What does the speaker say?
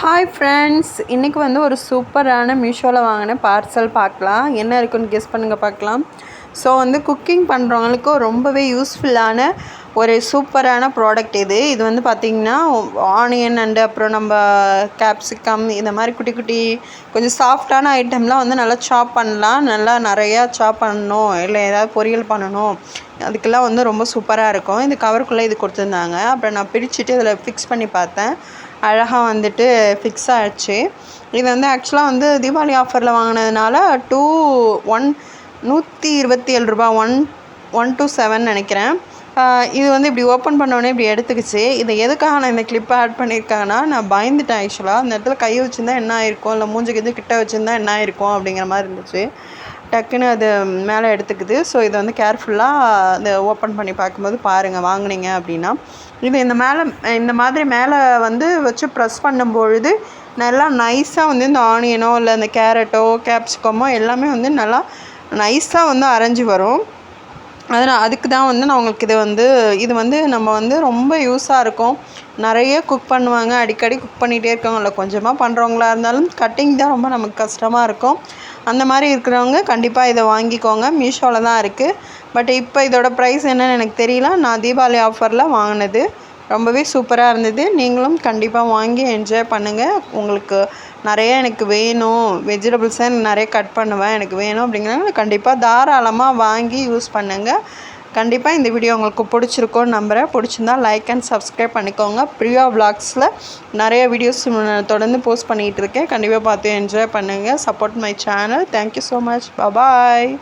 Hi friends, இன்றைக்கி வந்து ஒரு சூப்பரான மீஷோவில் வாங்கின பார்சல் பார்க்கலாம். என்ன இருக்குன்னு கெஸ் பண்ணுங்கள் பார்க்கலாம். ஸோ வந்து குக்கிங் பண்ணுறவங்களுக்கு ரொம்பவே யூஸ்ஃபுல்லான ஒரு சூப்பரான ப்ராடக்ட் இது. இது வந்து பார்த்திங்கன்னா ஆனியன் அண்டு அப்புறம் நம்ம கேப்சிகம் இந்த மாதிரி குட்டி குட்டி கொஞ்சம் சாஃப்டான ஐட்டம்லாம் வந்து நல்லா சாப் பண்ணலாம். நல்லா நிறையா சாப் பண்ணணும், இல்லை ஏதாவது பொரியல் பண்ணணும், அதுக்கெல்லாம் வந்து ரொம்ப சூப்பராக இருக்கும். இந்த கவருக்குள்ளே இது கொடுத்துருந்தாங்க. அப்புறம் நான் பிரிச்சுட்டு இதில் ஃபிக்ஸ் பண்ணி பார்த்தேன். அழகாக வந்துட்டு ஃபிக்ஸ் ஆகிடுச்சு. இது வந்து ஆக்சுவலாக வந்து தீபாவளி ஆஃபரில் வாங்கினதுனால 127 ரூபா, 127 நினைக்கிறேன். இது வந்து இப்படி ஓப்பன் பண்ணோடனே இப்படி எடுத்துக்கிச்சு. இதை எதுக்காக நான் இந்த கிளிப்பை ஆட் பண்ணியிருக்காங்கன்னா, நான் பயந்துட்டேன் ஆக்சுவலாக. அந்த இடத்துல கை வச்சுருந்தா என்ன ஆயிருக்கும், இல்லை மூஞ்சிக்கு கிட்ட வச்சுருந்தா என்ன ஆயிருக்கும் அப்படிங்கிற மாதிரி இருந்துச்சு. டக்குன்னு அது மேலே எடுத்துக்குது. ஸோ இதை வந்து கேர்ஃபுல்லாக இதை ஓப்பன் பண்ணி பார்க்கும்போது பாருங்கள், வாங்கினீங்க அப்படின்னா இது இந்த மாதிரி மேலே வந்து வச்சு ப்ரெஸ் பண்ணும்பொழுது நல்லா நைஸாக வந்து இந்த ஆனியனோ இல்லை இந்த கேரட்டோ கேப்சிகமோ எல்லாமே வந்து நல்லா நைஸாக வந்து அரைஞ்சி வரும். அதுக்கு தான் வந்து நான் உங்களுக்கு இது வந்து நம்ம வந்து ரொம்ப யூஸாக இருக்கும். நிறைய குக் பண்ணுவாங்க, அடிக்கடி குக் பண்ணிகிட்டே இருக்காங்க, இல்லை கொஞ்சமாக பண்ணுறவங்களா இருந்தாலும் கட்டிங் தான் ரொம்ப நமக்கு கஷ்டமாக இருக்கும். அந்த மாதிரி இருக்கிறவங்க கண்டிப்பாக இதை வாங்கிக்கோங்க. மீஷோவில் தான் இருக்குது. பட் இப்போ இதோட ப்ரைஸ் என்னன்னு எனக்கு தெரியல. நான் தீபாவளி ஆஃபரில் வாங்கினது. ரொம்பவே சூப்பராக இருந்தது. நீங்களும் கண்டிப்பாக வாங்கி என்ஜாய் பண்ணுங்கள். உங்களுக்கு நிறைய எனக்கு வேணும், வெஜிடபிள்ஸை நிறைய கட் பண்ணுவேன், எனக்கு வேணும் அப்படிங்கிறனால கண்டிப்பாக தாராளமாக வாங்கி யூஸ் பண்ணுங்கள். கண்டிப்பாக இந்த வீடியோ உங்களுக்கு பிடிச்சிருக்கோன்னு நம்புகிறேன். பிடிச்சிருந்தா லைக் அண்ட் சப்ஸ்கிரைப் பண்ணிக்கோங்க. பிரியா விளாக்ஸில் நிறைய வீடியோஸ் தொடர்ந்து போஸ்ட் பண்ணிகிட்டு இருக்கேன். கண்டிப்பாக பார்த்து என்ஜாய் பண்ணுங்கள். Support my channel. Thank you so much. Bye.